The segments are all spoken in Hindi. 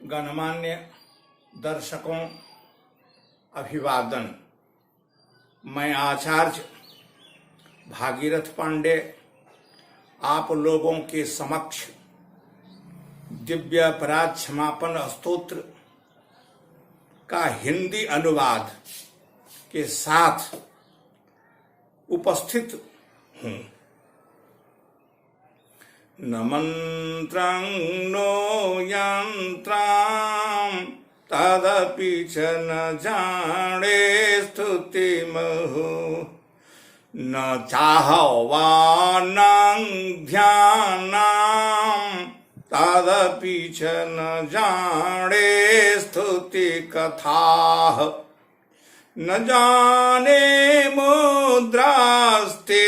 गणमान्य दर्शकों, अभिवादन। मैं आचार्य भागीरथ पांडे आप लोगों के समक्ष दिव्य अपराध क्षमापन स्तोत्र का हिंदी अनुवाद के साथ उपस्थित हूँ। न मंत्रं नो यंत्रं तदपि च न जाने स्तुतिमहो, न चाहवानं ध्यानं तदपि च न जाने स्तुति कथाः, न जाने मुद्रास्ते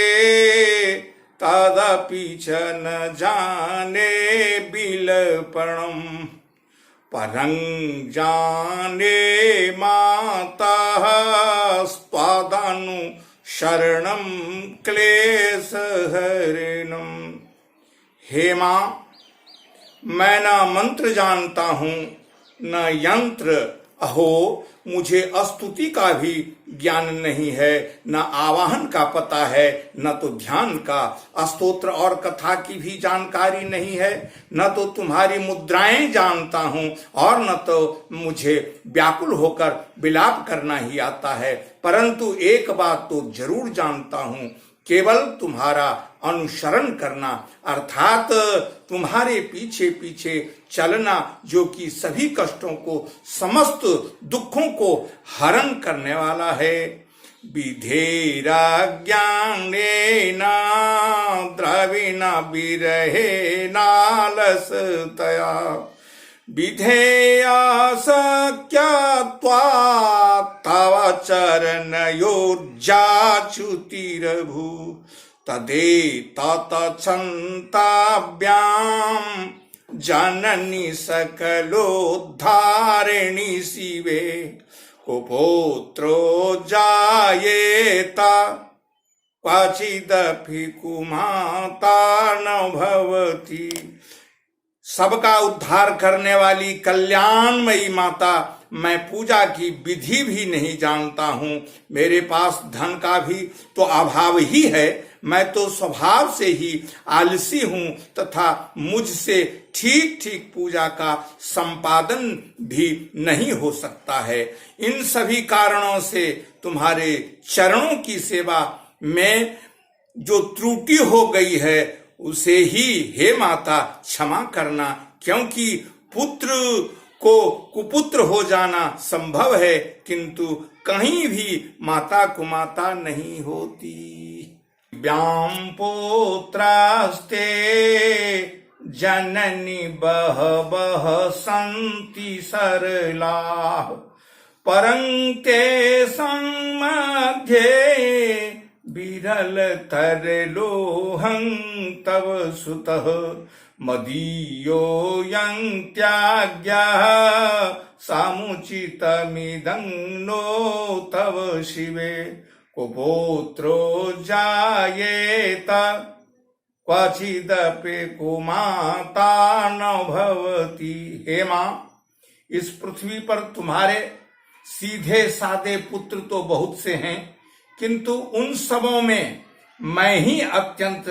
तदपि च न जाने बिलपणम्, परं जाने मातः स्वादनु शरणं क्लेशहरिणम्। हे मां, मैं न मंत्र जानता हूँ न यंत्र, अहो मुझे स्तुति का भी ज्ञान नहीं है, न आवाहन का पता है, न तो ध्यान का, स्तोत्र और कथा की भी जानकारी नहीं है, न तो तुम्हारी मुद्राएं जानता हूँ और न तो मुझे व्याकुल होकर विलाप करना ही आता है। परंतु एक बात तो जरूर जानता हूँ, केवल तुम्हारा अनुसरण करना अर्थात तुम्हारे पीछे पीछे चलना, जो कि सभी कष्टों को, समस्त दुखों को हरण करने वाला है। विधेराज्ञानेन द्रविण विरहेनालसतया विधेया सख्यत्वात् तव चरणयोर्जाच्युतिरभू, तदेतत्क्षन्ताभ्यां जननी सकलोद्धारिणी शिवे, कुपुत्रो जायेत क्वचिदपि कुमाता न भवति। सबका उद्धार करने वाली कल्याणमयी माता, मैं पूजा की विधि भी नहीं जानता हूँ। मेरे पास धन का भी तो अभाव ही है। मैं तो स्वभाव से ही आलसी हूँ तथा मुझसे ठीक ठीक पूजा का संपादन भी नहीं हो सकता है। इन सभी कारणों से तुम्हारे चरणों की सेवा में जो त्रुटि हो गई है उसे ही हे माता क्षमा करना, क्योंकि पुत्र को कुपुत्र हो जाना संभव है किंतु कहीं भी माता कुमाता नहीं होती। व्याम पुत्रास्ते जननी बहवः सन्ति सरलाः, परं तेषां मध्ये विरलतरलोऽहं तव सुतः, मदीयोऽयं त्याज्ञः समुचितमिदं नो तव शिवे, कुपुत्रो जायेत क्वचिदपि कुमाता न भवति। हे मां, इस पृथ्वी पर तुम्हारे सीधे सादे पुत्र तो बहुत से हैं, किंतु उन सबों में मैं ही अत्यंत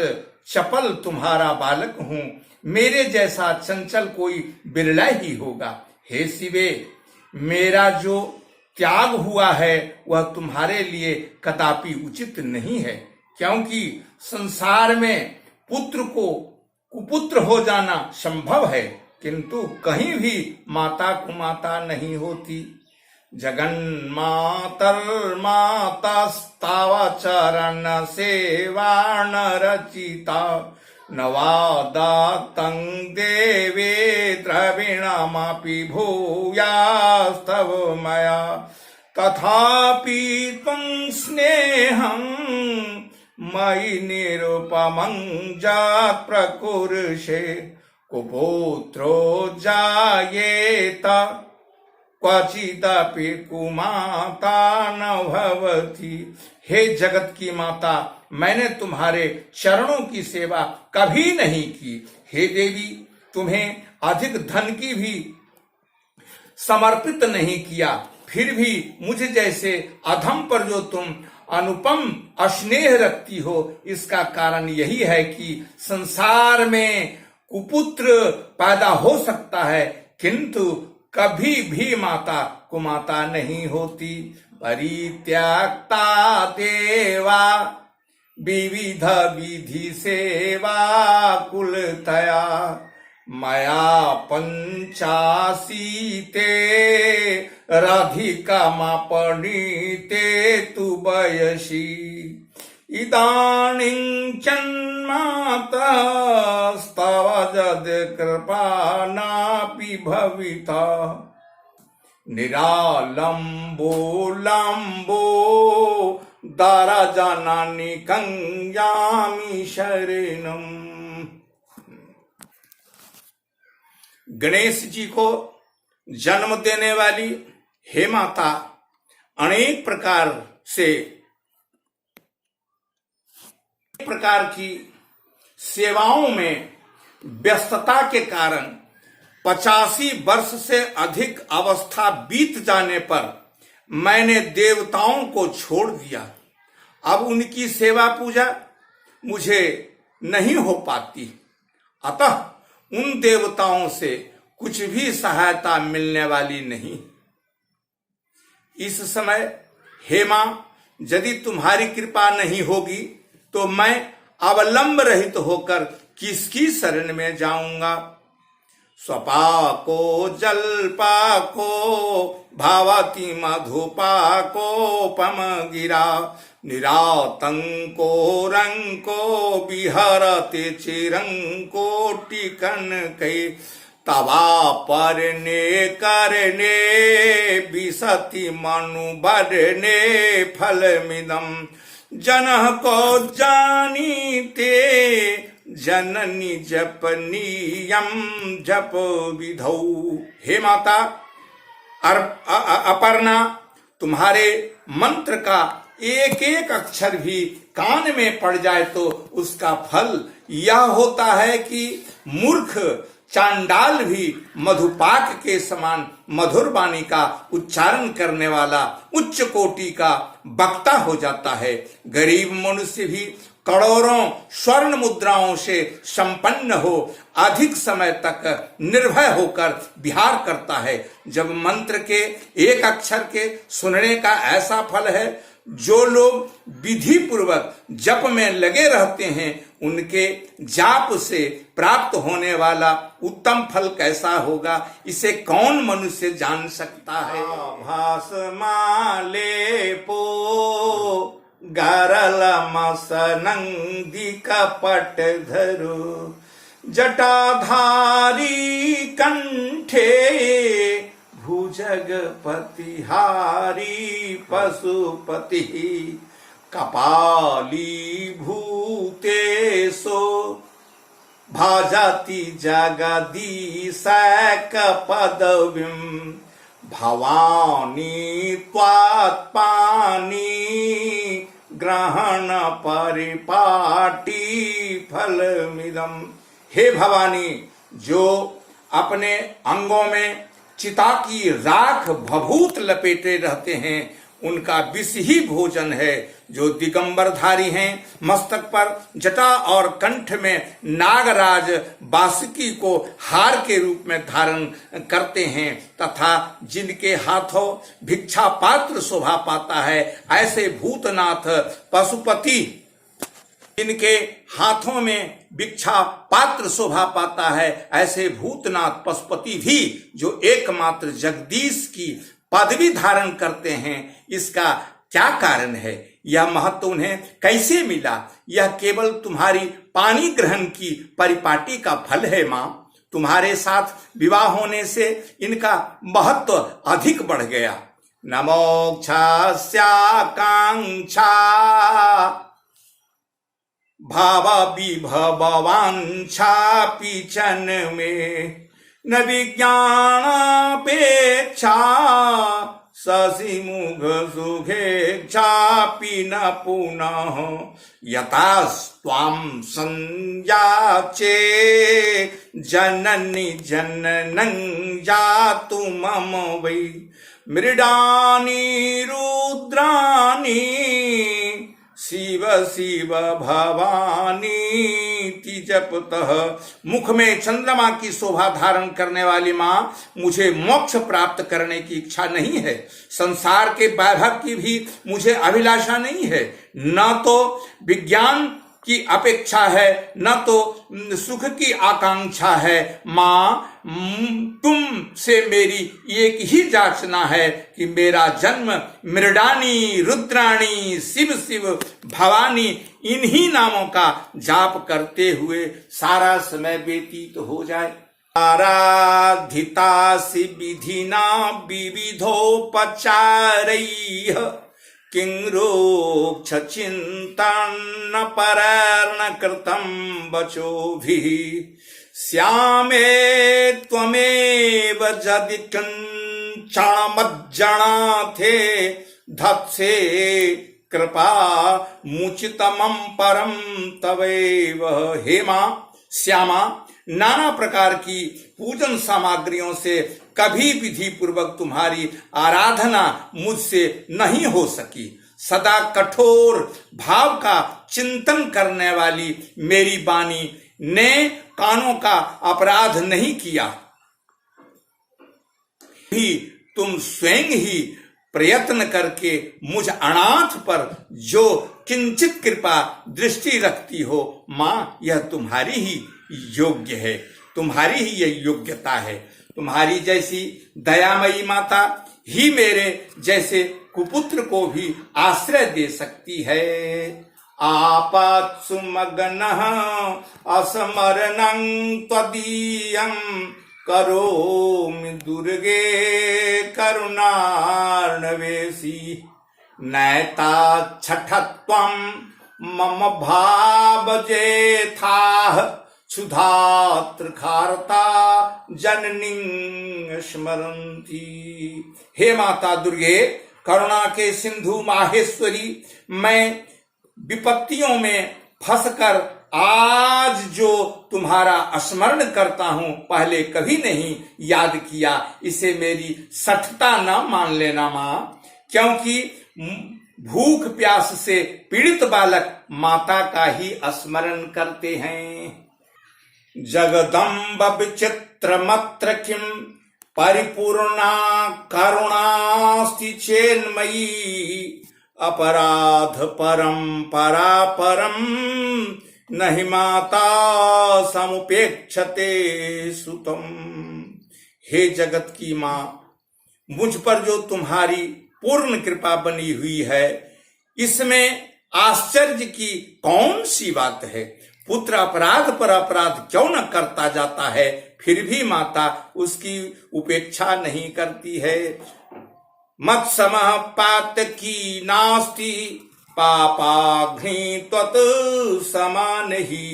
चपल तुम्हारा बालक हूँ। मेरे जैसा चंचल कोई बिरला ही होगा। हे शिवे, मेरा जो त्याग हुआ है वह तुम्हारे लिए कदापि उचित नहीं है, क्योंकि संसार में पुत्र को कुपुत्र हो जाना संभव है किंतु कहीं भी माता कुमाता नहीं होती। जगन्मातर्मातास्ताव चरण सेवाण रचिता, नवादातं देवे द्रविणमपि भूयास्तव मया, तथापि त्वं स्नेहं मयि निरुपमं जात् प्रकुरुषे, कुपुत्रो जायेत क्वचिदपि कुमाता न भवति। हे जगत की माता, मैंने तुम्हारे चरणों की सेवा कभी नहीं की। हे देवी, तुम्हें अधिक धन की भी समर्पित नहीं किया, फिर भी मुझ जैसे अधम पर जो तुम अनुपम स्नेह रखती हो, इसका कारण यही है कि संसार में कुपुत्र पैदा हो सकता है, किंतु कभी भी माता कुमाता नहीं होती। परित्याक्ता देवा विविध विधि सेवा कुलतया मया पंचासीते राधिका मापणीते तु वयसी इदानीं चन्माता स्तव जद कृपा नापि भविता निरालंबो लंबो दाराजनानि कंयामि शरणम। गणेश जी को जन्म देने वाली हे माता, अनेक प्रकार की सेवाओं में व्यस्तता के कारण 85 वर्ष से अधिक अवस्था बीत जाने पर मैंने देवताओं को छोड़ दिया। अब उनकी सेवा पूजा मुझे नहीं हो पाती, अतः उन देवताओं से कुछ भी सहायता मिलने वाली नहीं। इस समय हे मां, यदि तुम्हारी कृपा नहीं होगी तो मैं अवलंब रहित होकर किसकी शरण में जाऊंगा। स्वपाको जलपाको भावती मधुपाको पम गिरा निरातंको रंको विहरते चिरंको टिकन कै तवा परने करने विसति मनु भरने फलमिदम जनः को जानीते जननी जपनीयम जप विधौ। हे माता अपर्णा, तुम्हारे मंत्र का एक एक अक्षर भी कान में पड़ जाए तो उसका फल यह होता है कि मूर्ख चांडाल भी मधुपाक के समान मधुर वाणी का उच्चारण करने वाला उच्च कोटि का वक्ता हो जाता है। गरीब मनुष्य भी करोड़ों स्वर्ण मुद्राओं से संपन्न हो अधिक समय तक निर्भय होकर विहार करता है। जब मंत्र के एक अक्षर के सुनने का ऐसा फल है, जो लोग विधि पूर्वक जप में लगे रहते हैं, उनके जाप से प्राप्त होने वाला उत्तम फल कैसा होगा, इसे कौन मनुष्य जान सकता है। भास माले पो गरल मसनंदी कपट धरो जटाधारी कंठे भुजगपति हारी पशुपति कपाली भूतेशो भाजति जगदीश पदवीं भवानी त्वात्पानी ग्रहण परिपाटी फलमिदम। हे भवानी, जो अपने अंगों में चिता की राख भभूत लपेटे रहते हैं, उनका विष ही भोजन है। जो दिगंबरधारी हैं, मस्तक पर जटा और कंठ में नागराज बासुकी को हार के रूप में धारण करते हैं तथा जिनके हाथों भिक्षा पात्र शोभा पाता है, ऐसे भूतनाथ पशुपति, जिनके हाथों में भिक्षा पात्र शोभा पाता है, ऐसे भूतनाथ पशुपति भी जो एकमात्र जगदीश की पदवी धारण करते हैं, इसका क्या कारण है? यह महत्व उन्हें कैसे मिला? यह केवल तुम्हारी पानी ग्रहण की परिपाटी का फल है मां। तुम्हारे साथ विवाह होने से इनका महत्व अधिक बढ़ गया। न मोक्षास्याकांक्षा भाव विभवांछा पीछन में न विज्ञानापेक्षा शशि मुख सुखेक्षापि न पुनः यतास्त्वां संयाचे जननि जननं जातु मम वै मृडानि रुद्राणि शिव शिव भवानी जपतः। मुख में चंद्रमा की शोभा धारण करने वाली माँ, मुझे मोक्ष प्राप्त करने की इच्छा नहीं है, संसार के वैभव की भी मुझे अभिलाषा नहीं है, न तो विज्ञान की अपेक्षा है, न तो सुख की आकांक्षा है। माँ, तुम से मेरी एक ही याचना है कि मेरा जन्म मृडानी रुद्राणी शिव शिव भवानी इन्हीं नामों का जाप करते हुए सारा समय व्यतीत हो जाए। आराधितासि विधिना विविधोपचारैः किंरोक्ष चिंतन परर्ण कृतं वचोभिः श्यामे त्वमेव यदि किंचनमज्जनाथे धत्से कृपा मुचितमं परम तवैव। हे मां श्यामा, नाना प्रकार की पूजन सामग्रियों से कभी विधि पूर्वक तुम्हारी आराधना मुझसे नहीं हो सकी। सदा कठोर भाव का चिंतन करने वाली मेरी वाणी ने कानों का अपराध नहीं किया। भी तुम स्वयं ही प्रयत्न करके मुझ अनाथ पर जो किंचित कृपा दृष्टि रखती हो, माँ यह तुम्हारी ही योग्य है, तुम्हारी ही यह योग्यता है। तुम्हारी जैसी दयामयी माता ही मेरे जैसे कुपुत्र को भी आश्रय दे सकती है। आपत्सु मग्नः असमरणं त्वदीयं करोमि दुर्गे करुणार्णवेसी नैता छठत्वं मम भावजेथाः क्षुधात्रखारता जननी स्मरन्ति। हे माता दुर्गे, करुणा के सिंधु माहेश्वरी, मैं विपत्तियों में फंसकर आज जो तुम्हारा स्मरण करता हूं, पहले कभी नहीं याद किया, इसे मेरी सठता न मान लेना मां, क्योंकि भूख प्यास से पीड़ित बालक माता का ही स्मरण करते हैं। जगदम्ब विचित्रमत्र किं परिपूर्णा करुणास्ति चेन्मयी अपराध परंपरा परम नहि माता समुपेक्षते सुतम। हे जगत की मां, मुझ पर जो तुम्हारी पूर्ण कृपा बनी हुई है, इसमें आश्चर्य की कौन सी बात है। पुत्र अपराध पर अपराध क्यों न करता जाता है, फिर भी माता उसकी उपेक्षा नहीं करती है। मत समः पातकी नास्ति पापाग्नि त्वत् समानहि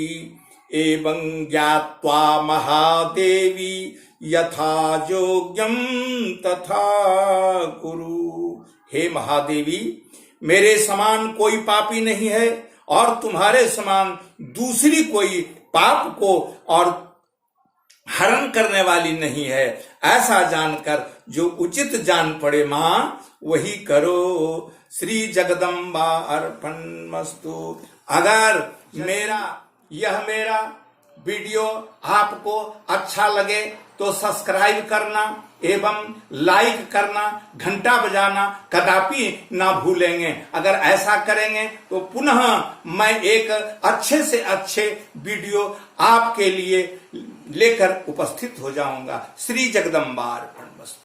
एवं ज्ञात्वा महादेवी यथा योग्यं तथा कुरु। हे महादेवी, मेरे समान कोई पापी नहीं है और तुम्हारे समान दूसरी कोई पाप को और हरण करने वाली नहीं है। ऐसा जानकर जो उचित जान पड़े मां, वही करो। श्री जगदम्बा अर्पणमस्तु। अगर यह मेरा वीडियो आपको अच्छा लगे तो सब्सक्राइब करना एवं लाइक करना, घंटा बजाना कदापि ना भूलेंगे। अगर ऐसा करेंगे तो पुनः मैं एक अच्छे से अच्छे वीडियो आपके लिए लेकर उपस्थित हो जाऊंगा। श्री जगदम्बा अर्पण।